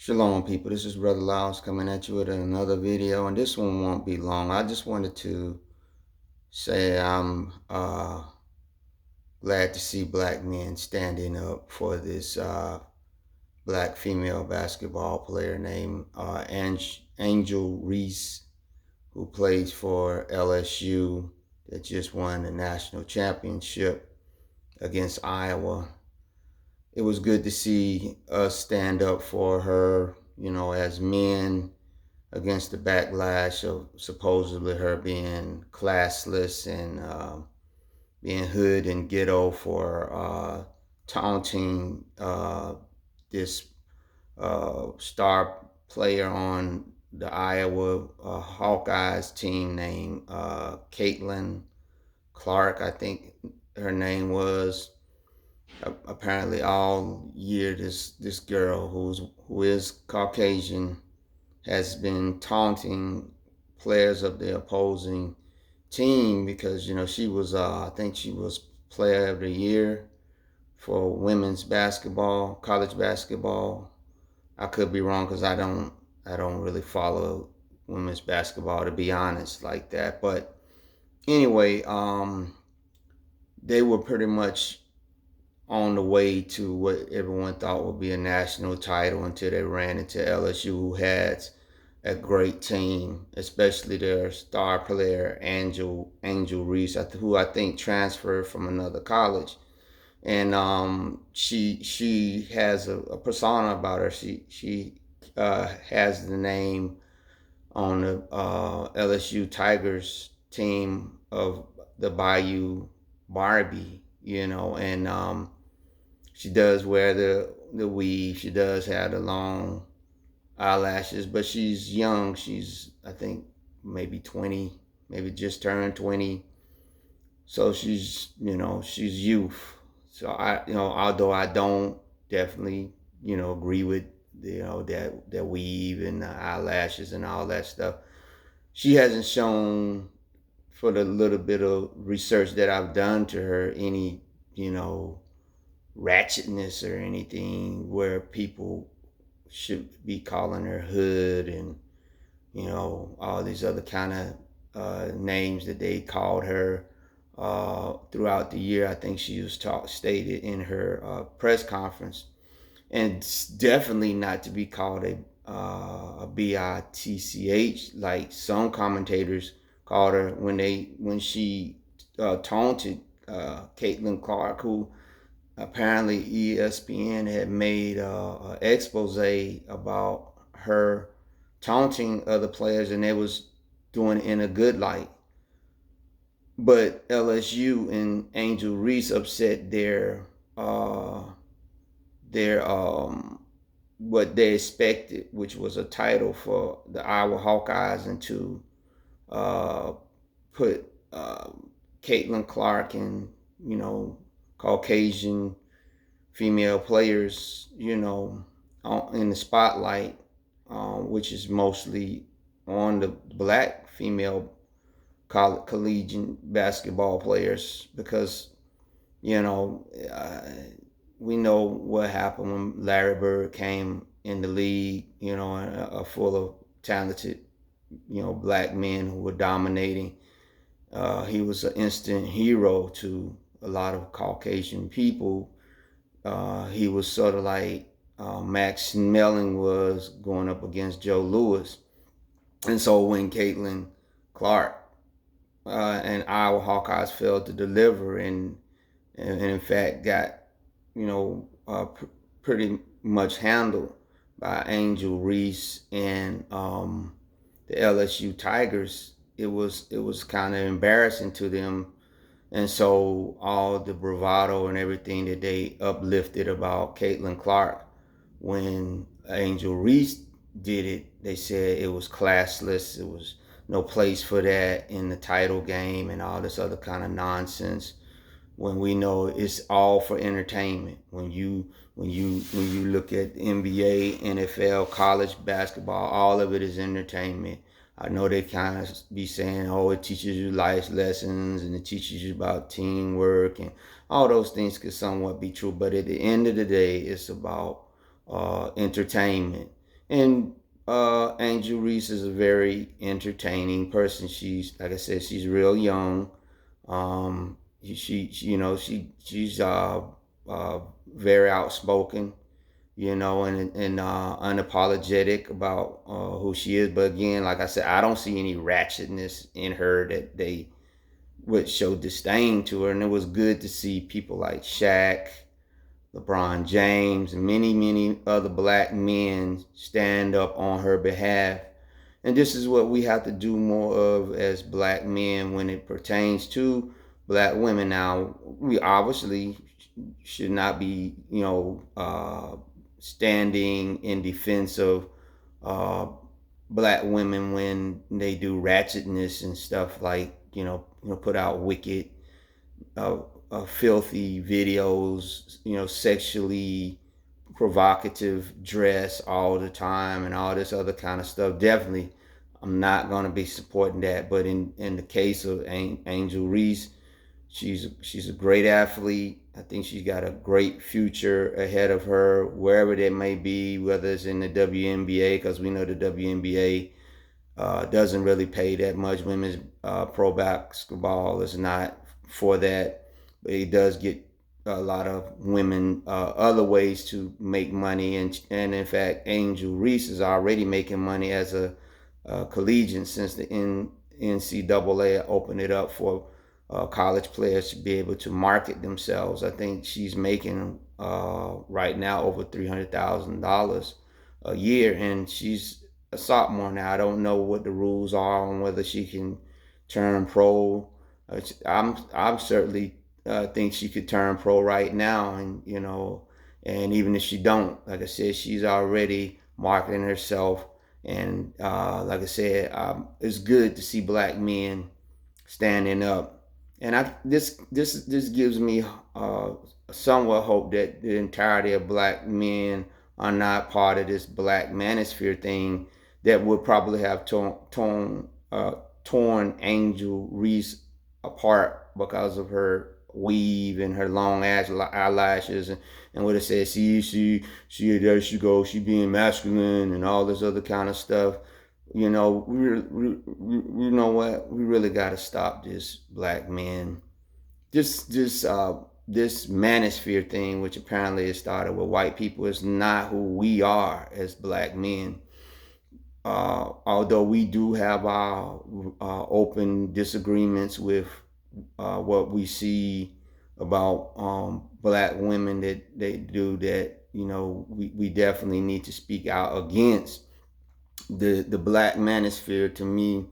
Shalom, people. This is Brother Lyles coming at you with another video, and this one won't be long. I just wanted to say I'm glad to see black men standing up for this black female basketball player named Angel Reese, who plays for LSU, that just won the national championship against Iowa. It was good to see us stand up for her, as men against the backlash of supposedly her being classless and being hood and ghetto for taunting this star player on the Iowa Hawkeyes team named Caitlin Clark, I think her name was. Apparently, all year this girl who is Caucasian has been taunting players of the opposing team because she was I think she was player of the year for women's basketball, college basketball. I could be wrong because I don't really follow women's basketball, to be honest, like that. But anyway, they were pretty much on the way to what everyone thought would be a national title until they ran into LSU, who had a great team, especially their star player Angel Reese, who I think transferred from another college. And she has a persona about her. She has the name on the LSU Tigers team of the Bayou Barbie, and she does wear the weave. She does have the long eyelashes, but she's young. She's, I think, maybe 20, maybe just turned 20. So she's youth. So although I don't definitely, agree with, that weave and the eyelashes and all that stuff, she hasn't shown, for the little bit of research that I've done to her, any, ratchetness or anything where people should be calling her hood and all these other kind of names that they called her throughout the year. I think she was stated in her press conference, and it's definitely not to be called a bitch like some commentators called her when she taunted Caitlin Clark, who apparently ESPN had made an expose about her taunting other players, and they was doing it in a good light. But LSU and Angel Reese upset their what they expected, which was a title for the Iowa Hawkeyes, and to uh, put Caitlin Clark and Caucasian female players, in the spotlight, which is mostly on the black female collegiate basketball players, because you know uh, we know what happened when Larry Bird came in the league, full of talented, black men who were dominating. He was an instant hero to a lot of Caucasian people. He was sort of like Max Smelling was going up against Joe Louis. And so when Caitlin Clark and Iowa Hawkeyes failed to deliver, and in fact got, pretty much handled by Angel Reese and the LSU Tigers, it was kind of embarrassing to them. And so all the bravado and everything that they uplifted about Caitlin Clark, when Angel Reese did it, they said it was classless. It was no place for that in the title game and all this other kind of nonsense. When we know it's all for entertainment. When you look at NBA, NFL, college basketball, all of it is entertainment. I know they kind of be saying, oh, it teaches you life lessons and it teaches you about teamwork, and all those things could somewhat be true. But at the end of the day, it's about entertainment. And Angel Reese is a very entertaining person. She's, like I said, she's real young. She's uh, very outspoken, and unapologetic about who she is. But again, like I said, I don't see any ratchetness in her that they would show disdain to her. And it was good to see people like Shaq, LeBron James, and many, many other black men stand up on her behalf. And this is what we have to do more of as black men when it pertains to black women. Now, we obviously should not be, standing in defense of uh, black women when they do ratchetness and stuff like, put out wicked, uh, filthy videos, sexually provocative dress all the time and all this other kind of stuff. Definitely, I'm not going to be supporting that. But in the case of Angel Reese, she's a great athlete. I think she's got a great future ahead of her, wherever that may be, whether it's in the WNBA, because we know the WNBA doesn't really pay that much. Women's pro basketball is not for that, but it does get a lot of women other ways to make money. And in fact, Angel Reese is already making money as a collegiate since the NCAA opened it up for college players to be able to market themselves. I think she's making right now over $300,000 a year, and she's a sophomore now. I don't know what the rules are on whether she can turn pro. I'm certainly think she could turn pro right now, and even if she don't, like I said, she's already marketing herself. And like I said, it's good to see black men standing up. And this gives me somewhat hope that the entirety of black men are not part of this black manosphere thing that would probably have torn Angel Reese apart because of her weave and her long ass eyelashes, and what it says, see, there she goes, she being masculine and all this other kind of stuff. You know what? We really got to stop this black men, this manosphere thing, which apparently it started with white people. Is not who we are as black men. Although we do have our open disagreements with what we see about black women that they do, that we definitely need to speak out against. The black manosphere, to me,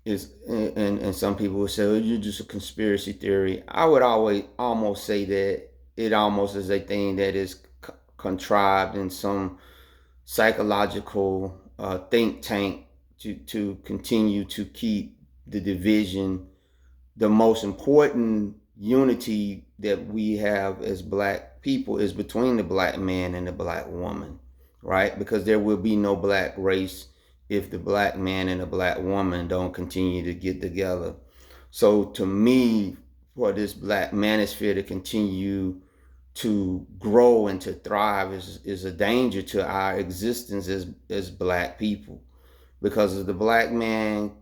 is, and some people will say, oh, you're just a conspiracy theory. I would always almost say that it almost is a thing that is contrived in some psychological think tank to continue to keep the division. The most important unity that we have as black people is between the black man and the black woman, right? Because there will be no black race if the black man and the black woman don't continue to get together. So to me, for this black manosphere to continue to grow and to thrive is a danger to our existence as black people, because the black man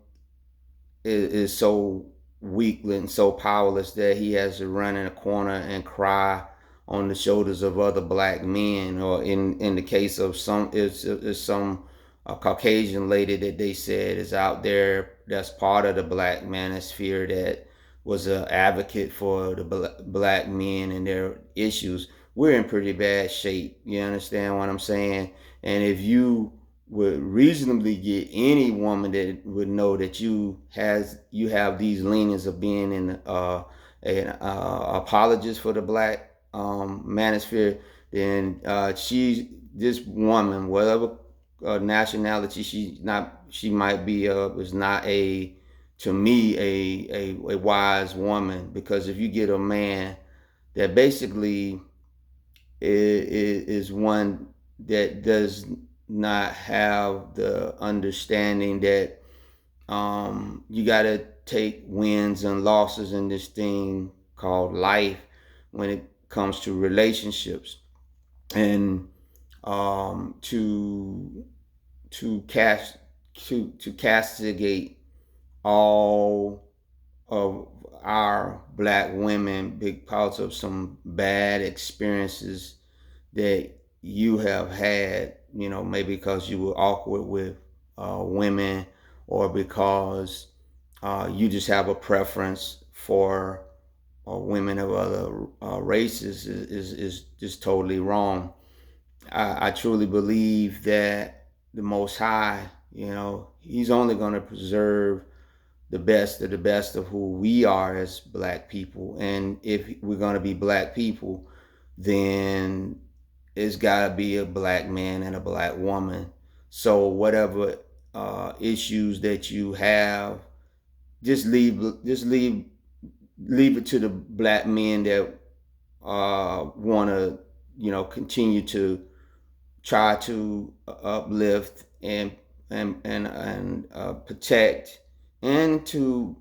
is so weak and so powerless that he has to run in a corner and cry on the shoulders of other black men. Or in the case of some, it's some a Caucasian lady that they said is out there that's part of the black manosphere, that was an advocate for the black men and their issues. We're in pretty bad shape. You understand what I'm saying? And if you would reasonably get any woman that would know that you have these leanings of being an apologist for the black manosphere, then this woman, whatever nationality she might be of, is not to me a wise woman. Because if you get a man that basically is one that does not have the understanding that you got to take wins and losses in this thing called life when it comes to relationships, and to to cast to castigate all of our black women because of some bad experiences that you have had, maybe because you were awkward with women, or because you just have a preference for women of other races, is just totally wrong. I truly believe that the Most High, He's only going to preserve the best of who we are as black people. And if we're going to be black people, then it's got to be a black man and a black woman. So whatever issues that you have, just leave it to the black men that want to, continue to try to uplift and protect, and to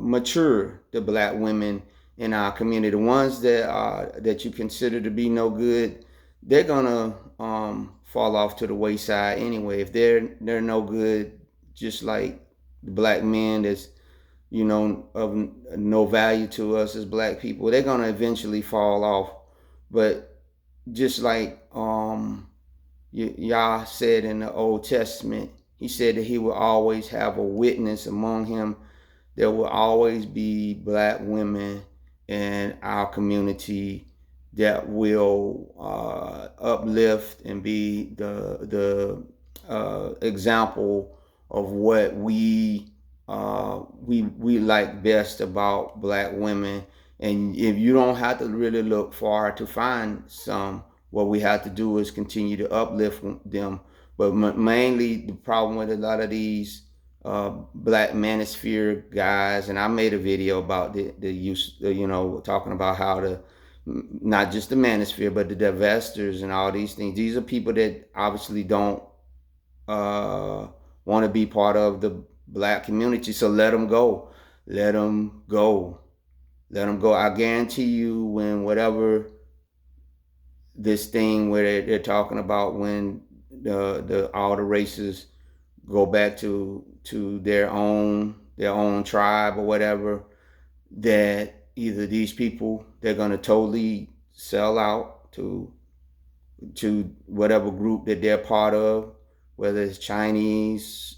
mature the black women in our community. The ones that you consider to be no good, they're gonna fall off to the wayside anyway. If they're no good, just like the black men that's of no value to us as black people, they're gonna eventually fall off. But just like Yah said in the Old Testament, he said that he will always have a witness among him. There will always be black women in our community that will uplift and be the example of what we like best about black women. And if you don't have to really look far to find some, what we have to do is continue to uplift them. But mainly the problem with a lot of these black manosphere guys, and I made a video about the use, talking about how to, not just the manosphere, but the divestors and all these things. These are people that obviously don't want to be part of the black community. So let them go. Let them go. Let them go. I guarantee you, when whatever this thing where they're talking about, when the all the races go back to their own tribe or whatever, that either these people, they're gonna totally sell out to whatever group that they're part of, whether it's Chinese,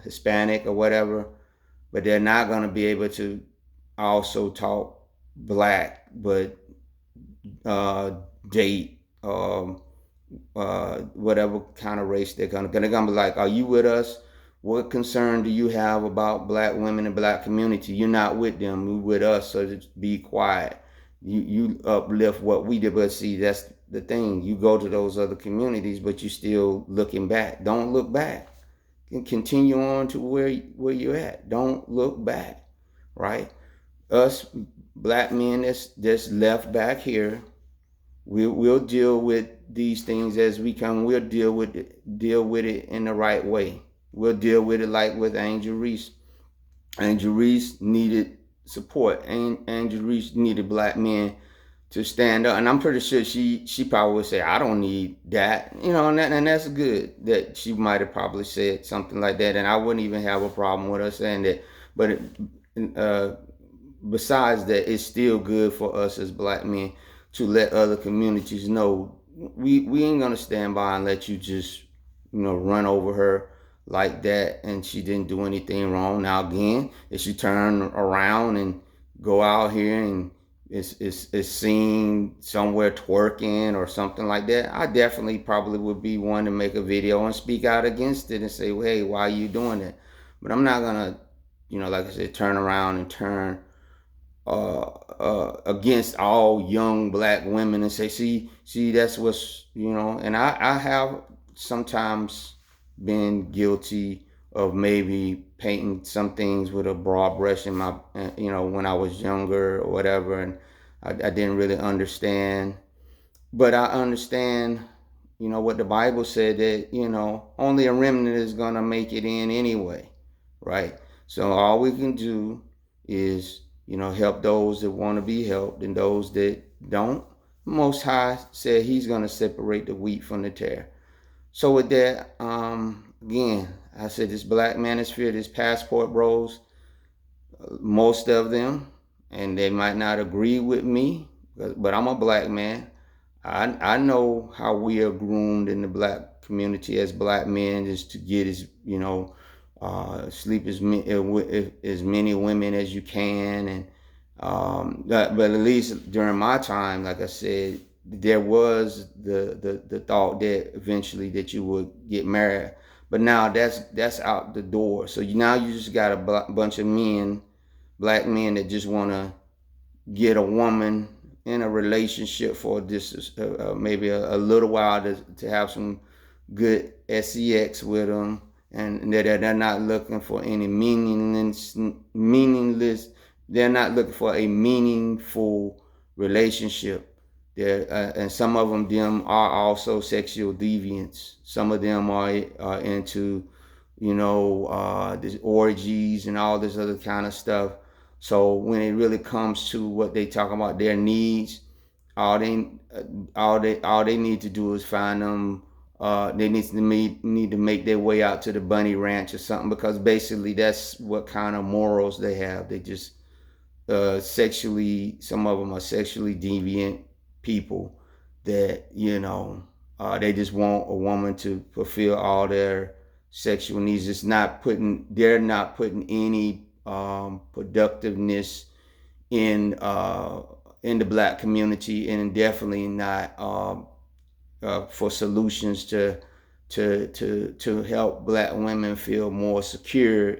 Hispanic, or whatever, but they're not gonna be able to also talk black, but date whatever kind of race they're gonna be like, are you with us? What concern do you have about black women and black community? You're not with them, you're with us, so just be quiet. You uplift what we did. But see, that's the thing, you go to those other communities, but you still looking back. Don't look back, and continue on to where you're at. Don't look back, right? Us black men that's left back here, we'll deal with these things as we come. We'll deal with it in the right way. We'll deal with it like with Angel Reese. Angel Reese needed support. Angel Reese needed black men to stand up, and I'm pretty sure she probably would say, I don't need that, and that's good that she might have probably said something like that, and I wouldn't even have a problem with her saying that. But besides that, it's still good for us as black men to let other communities know we ain't gonna stand by and let you just run over her like that, and she didn't do anything wrong. Now again, if she turn around and go out here and is seen somewhere twerking or something like that, I definitely probably would be one to make a video and speak out against it and say, well, hey, why are you doing that? But I'm not gonna, like I said, turn around and turn against all young black women and say, see, that's what's, and I have sometimes been guilty of maybe painting some things with a broad brush in my, when I was younger or whatever, and I didn't really understand. But I understand, what the Bible said, that, only a remnant is going to make it in anyway, right? So all we can do is, help those that want to be helped, and those that don't, Most High said he's going to separate the wheat from the tare. So with that, again, I said this Black Manosphere, this Passport Bros, most of them, and they might not agree with me, but I'm a black man. I know how we are groomed in the black community as black men, is to get sleep as many women as you can, and but at least during my time, like I said, there was the thought that eventually that you would get married, but now that's out the door. So now you just got a bunch of men, black men, that just want to get a woman in a relationship for this maybe a little while to have some good sex with them, and that they're not looking for any meaningless. They're not looking for a meaningful relationship. And some of them are also sexual deviants. Some of them are into these orgies and all this other kind of stuff. So when it really comes to what they talk about, their needs, all they need to do is find them. They need to make their way out to the bunny ranch or something, because basically that's what kind of morals they have. They just sexually. Some of them are sexually deviant people that they just want a woman to fulfill all their sexual needs. They're not putting any productiveness in the black community, and definitely not for solutions to help black women feel more secure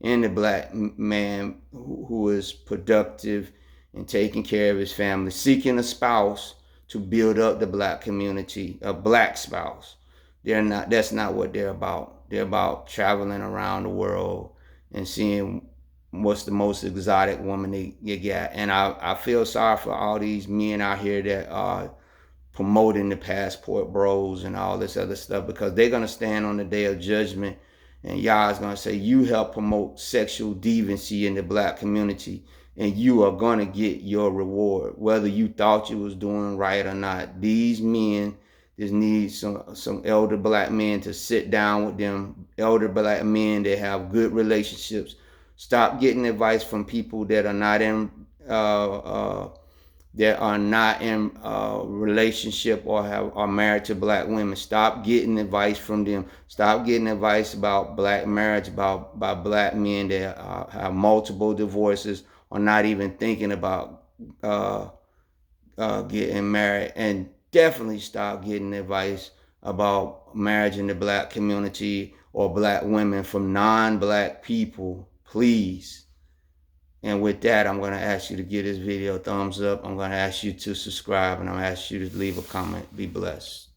in the black man who is productive and taking care of his family, seeking a spouse to build up the black community, a black spouse. That's not what they're about. They're about traveling around the world and seeing what's the most exotic woman they got. And I feel sorry for all these men out here that are promoting the Passport Bros and all this other stuff, because they're gonna stand on the day of judgment, and y'all is gonna say you help promote sexual deviancy in the black community, and you are gonna get your reward, whether you thought you was doing right or not. These men just need some elder black men to sit down with them, elder black men that have good relationships. Stop getting advice from people that are not in relationship or are married to black women. Stop getting advice from them. Stop getting advice about black marriage by black men that have multiple divorces or not even thinking about getting married. And definitely stop getting advice about marriage in the black community or black women from non-black people, please. And with that, I'm going to ask you to give this video a thumbs up. I'm going to ask you to subscribe, and I'm going to ask you to leave a comment. Be blessed.